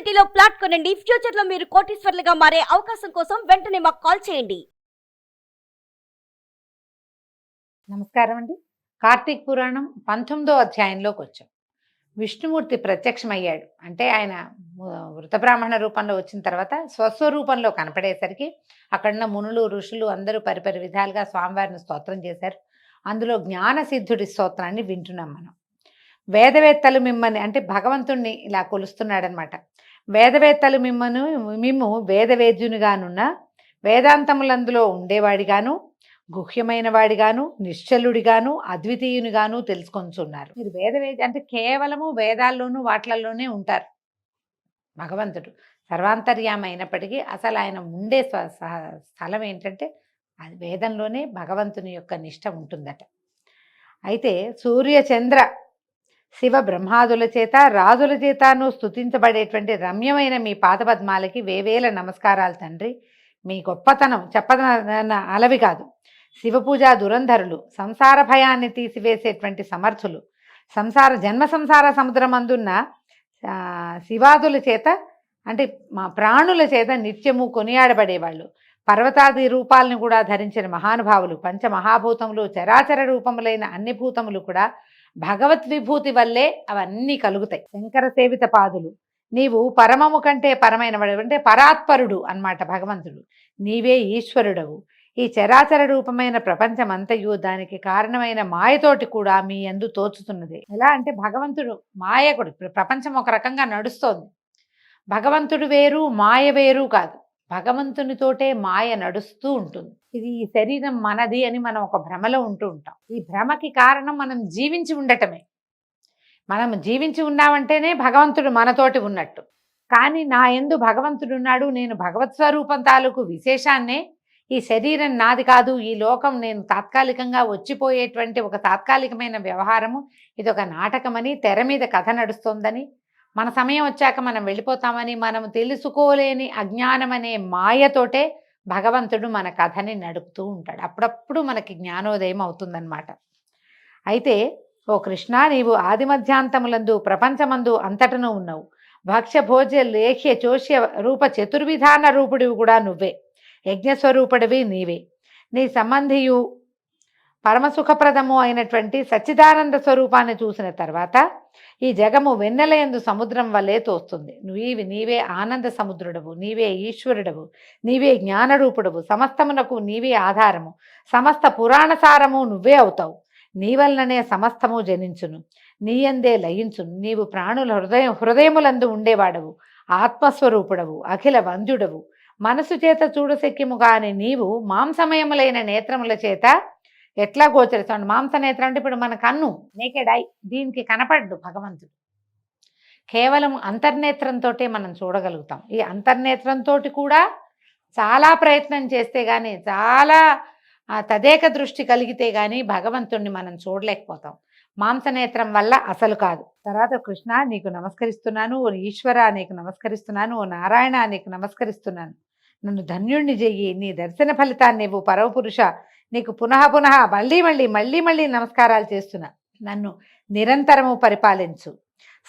సిటీలో ప్లాట్ కొనండి. ఫ్యూచర్ లో మీరు కోటీశ్వర్లుగా మారే అవకాశం కోసం వెంటనే మాకు కాల్ చేయండి. నమస్కారం అండి. కార్తీక పురాణం 19వ అధ్యాయంలోకి వచ్చాం. విష్ణుమూర్తి ప్రత్యక్షమయ్యాడు. అంటే ఆయన వృత బ్రాహ్మణ రూపంలో వచ్చిన తర్వాత స్వస్వరూపంలో కనపడేసరికి అక్కడున్న మునులు ఋషులు అందరూ పరిపరి విధాలుగా స్వామివారిని స్తోత్రం చేశారు. అందులో జ్ఞానసిద్ధుడి స్తోత్రాన్ని వింటున్నాం మనం. వేదవేత్తలు మిమ్మల్ని అంటే భగవంతుణ్ణి ఇలా కొలుస్తున్నాడనమాట. వేదవేత్తలు మిమ్ము వేదవేద్యునిగానున్న వేదాంతములందులో ఉండేవాడిగాను గుహ్యమైన వాడిగాను నిశ్చలుడిగాను అద్వితీయునిగాను తెలుసుకొంచున్నారు. మీరు వేదవేద్య అంటే కేవలము వేదాల్లోనూ వాట్లల్లోనే ఉంటారు. భగవంతుడు సర్వాంతర్యామ అయినప్పటికీ అసలు ఆయన ఉండే స్థలం ఏంటంటే అది వేదంలోనే భగవంతుని యొక్క నిష్ట ఉంటుందట. అయితే సూర్య చంద్ర శివ బ్రహ్మాదుల చేత రాజుల చేతను స్తుతించబడేటువంటి రమ్యమైన మీ పాదపద్మాలకి వేవేల నమస్కారాలు తండ్రి. మీ గొప్పతనం చెప్పదన అలవి కాదు. శివపూజా దురంధరులు, సంసార భయాన్ని తీసివేసేటువంటి సమర్థులు, జన్మ సంసార సముద్రమందున్న శివాదుల చేత అంటే మా ప్రాణుల చేత నిత్యము కొనియాడబడేవాళ్ళు, పర్వతాది రూపాలను కూడా ధరించిన మహానుభావులు, పంచమహాభూతములు చరాచర రూపములైన అన్ని భూతములు కూడా భగవద్విభూతి వల్లే అవన్నీ కలుగుతాయి. శంకర సేవిత పాదులు, నీవు పరమము కంటే పరమైన వాడు అంటే పరాత్పరుడు అన్నమాట భగవంతుడు. నీవే ఈశ్వరుడవు. ఈ చరాచర రూపమైన ప్రపంచమంతయు దానికి కారణమైన మాయతోటి కూడా మీ యందు తోచుతున్నది. ఎలా అంటే భగవంతుడు మాయకుడు. ప్రపంచం ఒక రకంగా నడుస్తోంది. భగవంతుడు వేరు మాయ వేరు కాదు. భగవంతునితోటే మాయ నడుస్తూ ఉంటుంది. ఇది ఈ శరీరం మనది అని మనం ఒక భ్రమలో ఉంటూ ఉంటాం. ఈ భ్రమకి కారణం మనం జీవించి ఉండటమే. మనం జీవించి ఉన్నామంటేనే భగవంతుడు మనతోటి ఉన్నట్టు. కానీ నా యందు భగవంతుడు ఉన్నాడు, నేను భగవత్ స్వరూపం తాలూకు విశేషాన్నే, ఈ శరీరం నాది కాదు, ఈ లోకం నేను తాత్కాలికంగా వచ్చిపోయేటువంటి ఒక తాత్కాలికమైన వ్యవహారము, ఇది ఒక నాటకమని, తెర మీద కథ నడుస్తోందని, మన సమయం వచ్చాక మనం వెళ్ళిపోతామని మనం తెలుసుకోలేని అజ్ఞానం అనే మాయతోటే భగవంతుడు మన కథని నడుపుతూ ఉంటాడు. అప్పుడప్పుడు మనకి జ్ఞానోదయం అవుతుందన్నమాట. అయితే ఓ కృష్ణ, నీవు ఆది మధ్యాంతములందు ప్రపంచమందు అంతటను ఉన్నావు. భక్ష్య భోజ్య లేఖ్య చోష్య రూప చతుర్విధాన రూపుడివి కూడా నువ్వే. యజ్ఞస్వరూపుడివి నీవే. నీ సంబంధియు పరమసుఖప్రదము అయినటువంటి సచ్చిదానంద స్వరూపాన్ని చూసిన తర్వాత ఈ జగము వెన్నెలయందు సముద్రం వల్లే తోస్తుంది. నీవే ఆనంద సముద్రుడవు, నీవే ఈశ్వరుడవు, నీవే జ్ఞానరూపుడవు, సమస్తమునకు నీవే ఆధారము, సమస్త పురాణసారము నువ్వే అవుతావు. నీ వలననే సమస్తము జనించును, నీయందే లయించును. నీవు ప్రాణుల హృదయములందు ఉండేవాడవు, ఆత్మస్వరూపుడవు, అఖిల వంద్యుడవు. మనసు చేత చూడశక్యము కాని నీవు మాంసమయములైన నేత్రముల చేత ఎట్లా గోచరిస్తాడు? మాంస నేత్రం అంటే ఇప్పుడు మన కన్ను నేకెడ్ ఐ, దీనికి కనపడ్డు భగవంతుడు. కేవలం అంతర్నేత్రంతో మనం చూడగలుగుతాం. ఈ అంతర్నేత్రంతో కూడా చాలా ప్రయత్నం చేస్తే కానీ, చాలా తదేక దృష్టి కలిగితే కానీ భగవంతుణ్ణి మనం చూడలేకపోతాం. మాంసనేత్రం వల్ల అసలు కాదు. తర్వాత కృష్ణ నీకు నమస్కరిస్తున్నాను, ఓ ఈశ్వర నీకు నమస్కరిస్తున్నాను, ఓ నారాయణ నీకు నమస్కరిస్తున్నాను. నన్ను ధన్యుణ్ణి చెయ్యి. నీ దర్శన ఫలితాన్ని ఇవ్వు పరమపురుష. నీకు పునః పునః మళ్ళీ నమస్కారాలు చేస్తున్నా. నన్ను నిరంతరము పరిపాలించు.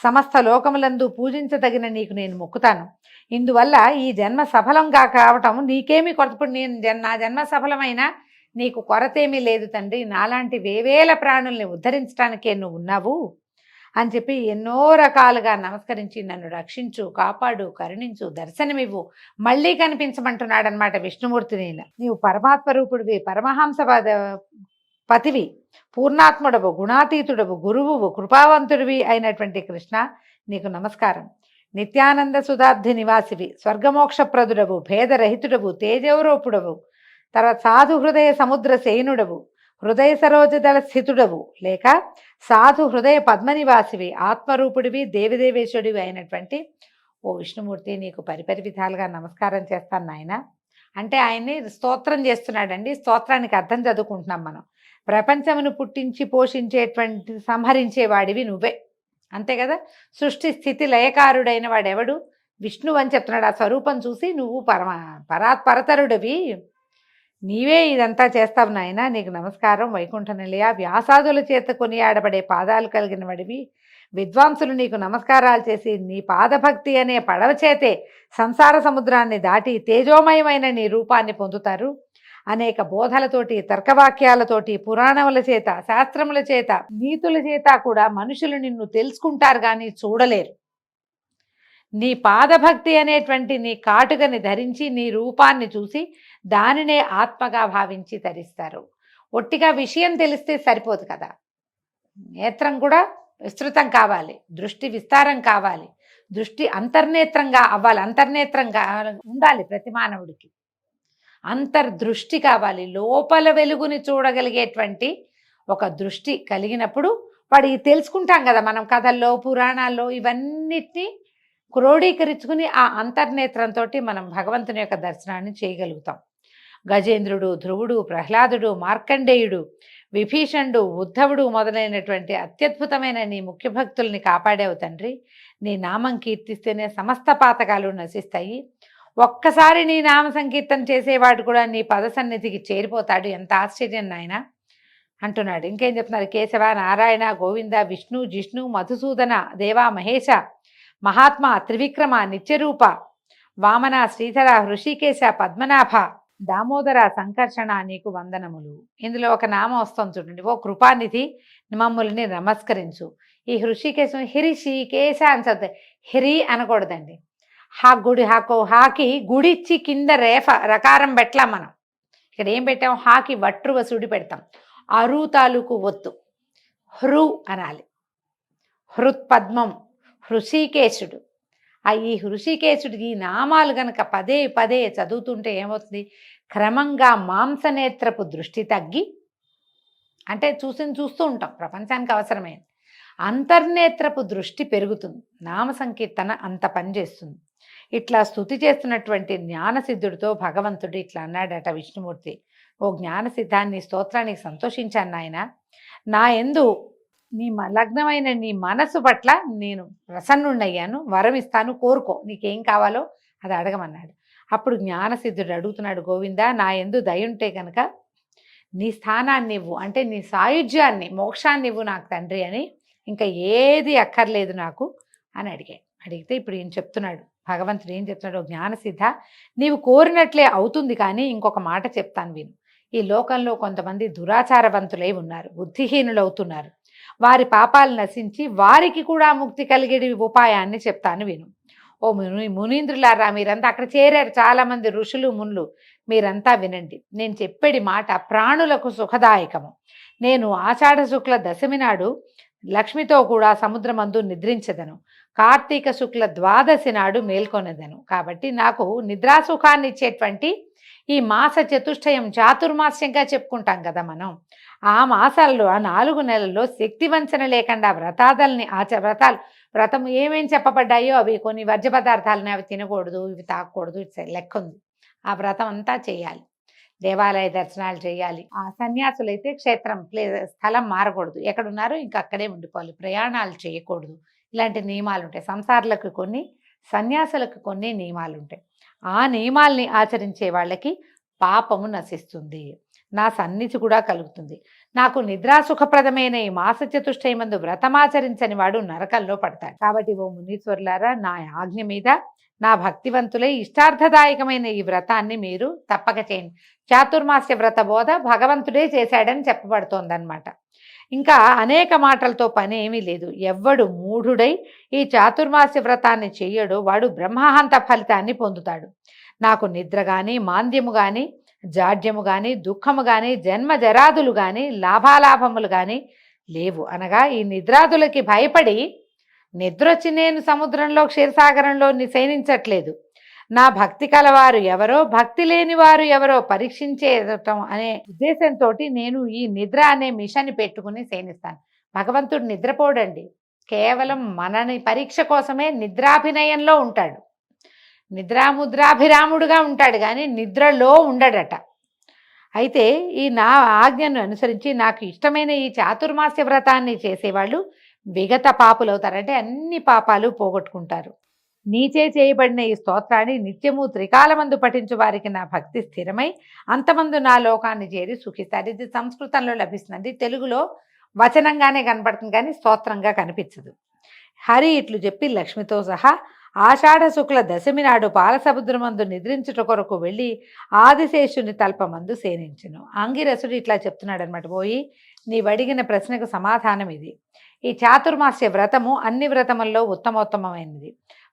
సమస్త లోకములందు పూజించదగిన నీకు నేను మొక్కుతాను. ఇందువల్ల ఈ జన్మ సఫలంగా కావటం నీకేమీ కొరతప్పుడు నా జన్మ సఫలమైన నీకు కొరతేమీ లేదు తండ్రి. నాలాంటి వేవేల ప్రాణుల్ని ఉద్ధరించడానికే నువ్వు ఉన్నావు అని చెప్పి ఎన్నో రకాలుగా నమస్కరించి నన్ను రక్షించు, కాపాడు, కరుణించు, దర్శనమివ్వు, మళ్ళీ కనిపించమంటున్నాడనమాట విష్ణుమూర్తిని. నీవు పరమాత్మరూపుడివి, పరమహంస పతివి, పూర్ణాత్ముడవు, గుణాతీతుడవు, గురువువు, కృపావంతుడివి అయినటువంటి కృష్ణ నీకు నమస్కారం. నిత్యానంద సుధాబ్ధి నివాసివి, స్వర్గమోక్షప్రదుడవు, భేదరహితుడవు, తేజవరూపుడవు, తర్వాత సాధు హృదయ సముద్ర సేనుడవు, హృదయ సరోజదళ స్థితుడవు లేక సాధు హృదయ పద్మనివాసివి, ఆత్మరూపుడివి, దేవదేవేశ్వరుడివి అయినటువంటి ఓ విష్ణుమూర్తి నీకు పరిపరి విధాలుగా నమస్కారం చేస్తాను నాయన అంటే ఆయన్ని స్తోత్రం చేస్తున్నాడండి. స్తోత్రానికి అర్థం చదువుకుంటున్నాం మనం. ప్రపంచమును పుట్టించి పోషించేటువంటి సంహరించేవాడివి నువ్వే, అంతే కదా. సృష్టి స్థితి లయకారుడైన వాడెవడు? విష్ణువు అని చెప్తున్నాడు. ఆ స్వరూపం చూసి నువ్వు పరాత్పరతరుడివి, నీవే ఇదంతా చేస్తావు నాయన, నీకు నమస్కారం. వైకుంఠ నిలయ, వ్యాసాదుల చేత కొనియాడబడే పాదాలు కలిగిన వాడివి, విద్వాంసులు నీకు నమస్కారాలు చేసి నీ పాదభక్తి అనే పడవ చేతే సంసార సముద్రాన్ని దాటి తేజోమయమైన నీ రూపాన్ని పొందుతారు. అనేక బోధలతోటి, తర్కవాక్యాలతోటి, పురాణముల చేత, శాస్త్రముల చేత, నీతుల చేత కూడా మనుషులు నిన్ను తెలుసుకుంటారు కానీ చూడలేరు. నీ పాదభక్తి అనేటువంటి నీ కాటుకని ధరించి నీ రూపాన్ని చూసి దానినే ఆత్మగా భావించి తరిస్తారు. ఒట్టిగా విషయం తెలిస్తే సరిపోదు కదా, నేత్రం కూడా విస్తృతం కావాలి, దృష్టి విస్తారం కావాలి, దృష్టి అంతర్నేత్రంగా అవ్వాలి, అంతర్నేత్రంగా ఉండాలి. ప్రతి మానవుడికి అంతర్దృష్టి కావాలి, లోపల వెలుగుని చూడగలిగేటువంటి ఒక దృష్టి కలిగినప్పుడు వాడికి తెలుసుకుంటాం కదా. మనం కథల్లో, పురాణాల్లో ఇవన్నిటినీ క్రోడీకరించుకుని ఆ అంతర్నేత్రంతో మనం భగవంతుని యొక్క దర్శనాన్ని చేయగలుగుతాం. గజేంద్రుడు, ధ్రువుడు, ప్రహ్లాదుడు, మార్కండేయుడు, విభీషణుడు, ఉద్ధవుడు మొదలైనటువంటి అత్యద్భుతమైన నీ ముఖ్య భక్తుల్ని కాపాడేవు తండ్రి. నీ నామం కీర్తిస్తేనే సమస్త పాతకాలు నశిస్తాయి. ఒక్కసారి నీ నామ సంకీర్తన చేసేవాడు కూడా నీ పద సన్నిధికి చేరిపోతాడు. ఎంత ఆశ్చర్యం నాయన అంటున్నాడు. ఇంకేం చెప్తున్నారు? కేశవ, నారాయణ, గోవింద, విష్ణు, జిష్ణు, మధుసూదన, దేవా, మహేశ, మహాత్మా, త్రివిక్రమ, నిత్యరూప, వామన, శ్రీధర, హృషికేశ, పద్మనాభ, దామోదర, సంకర్షణ నీకు వందనములు. ఇందులో ఒక నామం వస్తుంది చూడండి. ఓ కృపానిధి, మమ్ముల్ని నమస్కరించు. ఈ హృషికేశం హిరిషికేశ అని చదువు. హిరి అనకూడదండి. హాకి గుడిచ్చి కింద రకారం పెట్టాం మనం. ఇక్కడ ఏం పెట్టాం? హాకి వట్రువ సుడి పెడతాం. అరు తాలూకు ఒత్తు హృ అనాలి. హృత్పద్మం, హృషికేశుడు. ఈ హృషికేశుడు ఈ నామాలు గనక పదే పదే చదువుతుంటే ఏమవుతుంది? క్రమంగా మాంసనేత్రపు దృష్టి తగ్గి, అంటే చూస్తూ ఉంటాం, ప్రపంచానికి అవసరమైంది, అంతర్నేత్రపు దృష్టి పెరుగుతుంది. నామ సంకీర్తన అంత పనిచేస్తుంది. ఇట్లా స్తుతి చేస్తున్నటువంటి జ్ఞానసిద్ధుడితో భగవంతుడు ఇట్లా అన్నాడట విష్ణుమూర్తి. ఓ జ్ఞానసిద్ధాన్ని స్తోత్రానికి సంతోషించాను నాయన. నా యందు నీ లగ్నమైన నీ మనసు పట్ల నేను ప్రసన్నుడయ్యాను, వరం ఇస్తాను, కోరుకో, నీకేం కావాలో అది అడగమన్నాడు. అప్పుడు జ్ఞానసిద్ధుడు అడుగుతున్నాడు, గోవింద, నా యందు దయుంటే కనుక నీ స్థానాన్ని ఇవ్వు, అంటే నీ సాయుధ్యాన్ని, మోక్షాన్ని ఇవ్వు నాకు తండ్రి అని, ఇంకా ఏది అక్కర్లేదు నాకు అని అడిగితే ఇప్పుడు ఈయన చెప్తున్నాడు, భగవంతుడు ఏం చెప్తున్నాడు? జ్ఞానసిద్ధ, నీవు కోరినట్లే అవుతుంది, కానీ ఇంకొక మాట చెప్తాను విను. ఈ లోకంలో కొంతమంది దురాచారవంతులై ఉన్నారు, బుద్ధిహీనులు అవుతున్నారు. వారి పాపాలు నశించి వారికి కూడా ముక్తి కలిగే ఉపాయాన్ని చెప్తాను విను. ఓ మునీంద్రులారా, మీరంతా అక్కడ చేరారు, చాలామంది ఋషులు, మునులు, మీరంతా వినండి. నేను చెప్పేది మాట ప్రాణులకు సుఖదాయకము. నేను ఆషాఢ శుక్ల దశమి నాడు లక్ష్మితో కూడా సముద్రమందు నిద్రించదను, కార్తీక శుక్ల ద్వాదశి నాడు మేల్కొనదను. కాబట్టి నాకు నిద్రాసుఖాన్ని ఇచ్చేటువంటి ఈ మాస చతుష్టయం, చాతుర్మాస్యంగా చెప్పుకుంటాం కదా మనం, ఆ మాసాల్లో, ఆ 4 నెలల్లో శక్తి వంచన లేకుండా వ్రతాలని వ్రతం ఏమేం చెప్పబడ్డాయో అవి కొన్ని వర్జ్య పదార్థాలని, అవి తినకూడదు, ఇవి తాకూడదు, లెక్క ఉంది. ఆ వ్రతం అంతా చేయాలి, దేవాలయ దర్శనాలు చేయాలి. ఆ సన్యాసులైతే క్షేత్రం స్థలం మారకూడదు, ఎక్కడున్నారో ఇంకా అక్కడే ఉండిపోవాలి, ప్రయాణాలు చేయకూడదు. ఇలాంటి నియమాలు ఉంటాయి. సంసారులకు కొన్ని, సన్యాసులకు కొన్ని నియమాలు ఉంటాయి. ఆ నియమాల్ని ఆచరించే వాళ్ళకి పాపము నశిస్తుంది, నా సన్నిధి కూడా కలుగుతుంది. నాకు నిద్రాసుఖప్రదమైన ఈ మాస చతుష్టయమందు వ్రతమాచరించని వాడు నరకంలో పడతాడు. కాబట్టి ఓ మునీశ్వరులారా, నా ఆజ్ఞ మీద నా భక్తివంతులై ఇష్టార్థదాయకమైన ఈ వ్రతాన్ని మీరు తప్పక చేయండి. చాతుర్మాస్య వ్రత బోధ భగవంతుడే చేశాడని చెప్పబడుతోందన్నమాట. ఇంకా అనేక మాటలతో పని ఏమీ లేదు. ఎవ్వడు మూఢుడై ఈ చాతుర్మాస్య వ్రతాన్ని చెయ్యడో వాడు బ్రహ్మహంత ఫలితాన్ని పొందుతాడు. నాకు నిద్ర కానీ, మాంద్యము కానీ, జాడ్యము కానీ, దుఃఖము కానీ, జన్మ జరాదులు కానీ, లాభాలాభములు కానీ లేవు అనగా, ఈ నిద్రాదులకి భయపడి నిద్రొచ్చి నేను సముద్రంలో, క్షీరసాగరంలో శయనించట్లేదు. నా భక్తి కలవారు ఎవరో, భక్తి లేని వారు ఎవరో పరీక్షించేయటం అనే ఉద్దేశంతో నేను ఈ నిద్ర అనే మిషన్ పెట్టుకుని శయనిస్తాను. భగవంతుడు నిద్రపోడండి, కేవలం మనని పరీక్ష కోసమే నిద్రాభినయంలో ఉంటాడు, నిద్రాముద్రాభిరాముడుగా ఉంటాడు, కానీ నిద్రలో ఉండడట. అయితే ఈ నా ఆజ్ఞను అనుసరించి నాకు ఇష్టమైన ఈ చాతుర్మాస్య వ్రతాన్ని చేసేవాళ్ళు విగత పాపులు అవుతారంటే అన్ని పాపాలు పోగొట్టుకుంటారు. నీచే చేయబడిన ఈ స్తోత్రాన్ని నిత్యము త్రికాలమందు పఠించు వారికి నా భక్తి స్థిరమై అంతమందు నా లోకాన్ని చేరి సుఖిస్తారు. ఇది సంస్కృతంలో లభిస్తుంది, తెలుగులో వచనంగానే కనపడుతుంది కానీ స్తోత్రంగా కనిపించదు. హరి ఇట్లు చెప్పి లక్ష్మితో సహా ఆషాఢ శుక్ల దశమి నాడు పాలసముద్రమందు నిద్రించుట కొరకు వెళ్ళి ఆదిశేషుని తల్పమందు సేనించును. ఆంగిరసుడు ఇట్లా చెప్తున్నాడు అనమాట. పోయి నీవడిగిన ప్రశ్నకు సమాధానం ఇది. ఈ చాతుర్మాస్య వ్రతము అన్ని వ్రతముల్లో ఉత్తమోత్తమైనది.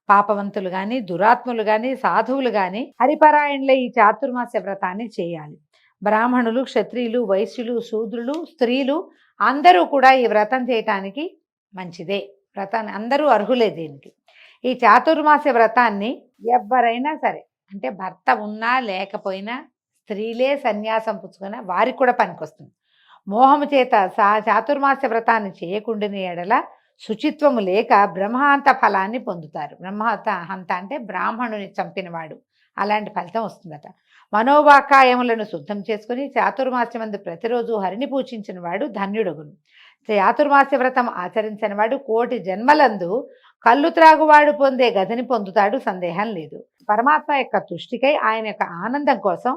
పాపవంతులు గాని, దురాత్ములు గాని, సాధువులు గాని హరిపరాయణులే ఈ చాతుర్మాస్య వ్రతాన్ని చేయాలి. బ్రాహ్మణులు, క్షత్రియులు, వైశ్యులు, శూద్రులు, స్త్రీలు అందరూ కూడా ఈ వ్రతం చేయటానికి మంచిదే. వ్రతాన్ని అందరూ అర్హులే దీనికి. ఈ చాతుర్మాస్య వ్రతాన్ని ఎవరైనా సరే, అంటే భర్త ఉన్నా లేకపోయినా, స్త్రీలే సన్యాసం పుచ్చుకున్నా వారికి కూడా పనికొస్తుంది. మోహము చేత చాతుర్మాస్య వ్రతాన్ని చేయకుండాని ఎడల శుచిత్వము లేక బ్రహ్మహంత ఫలాన్ని పొందుతారు. బ్రహ్మహంత అంటే బ్రాహ్మణుని చంపినవాడు, అలాంటి ఫలితం వస్తుందట. మనోవాకాయములను శుద్ధం చేసుకుని చాతుర్మాస్యమందు ప్రతిరోజు హరిని పూజించిన వాడు ధన్యుడగును. చాతుర్మాస్య వ్రతం ఆచరించిన వాడు కోటి జన్మలందు కళ్ళు త్రాగువాడు పొందే గతిని పొందుతాడు, సందేహం లేదు. పరమాత్మ యొక్క తుష్టికై, ఆయన యొక్క ఆనందం కోసం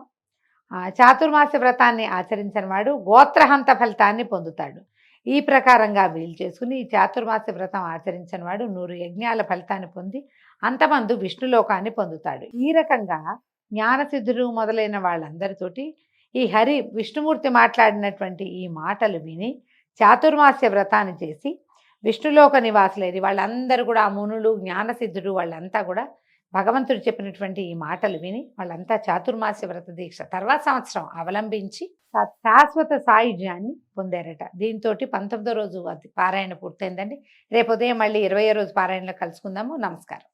చాతుర్మాస్య వ్రతాన్ని ఆచరించిన వాడు గోత్రహంత ఫలితాన్ని పొందుతాడు. ఈ ప్రకారంగా వీలు చేసుకుని ఈ చాతుర్మాస్య వ్రతం ఆచరించిన వాడు 100 యజ్ఞాల ఫలితాన్ని పొంది అంతమందు విష్ణులోకాన్ని పొందుతాడు. ఈ రకంగా జ్ఞానసిద్ధుడు మొదలైన వాళ్ళందరితోటి ఈ హరి విష్ణుమూర్తి మాట్లాడినటువంటి ఈ మాటలు విని చాతుర్మాస్య వ్రతాన్ని చేసి విష్ణులోక నివాసులేది వాళ్ళందరూ కూడా, ఆ మునులు, జ్ఞానసిద్ధుడు వాళ్ళంతా కూడా భగవంతుడు చెప్పినటువంటి ఈ మాటలు విని వాళ్ళంతా చాతుర్మాస్య వ్రత దీక్ష తర్వాత సంవత్సరం అవలంబించి శాశ్వత సాయుధ్యాన్ని పొందారట. దీంతో 19వ రోజు అది పారాయణ పూర్తయిందండి. రేపు ఉదయం మళ్ళీ 20వ రోజు పారాయణలో కలుసుకుందాము. నమస్కారం.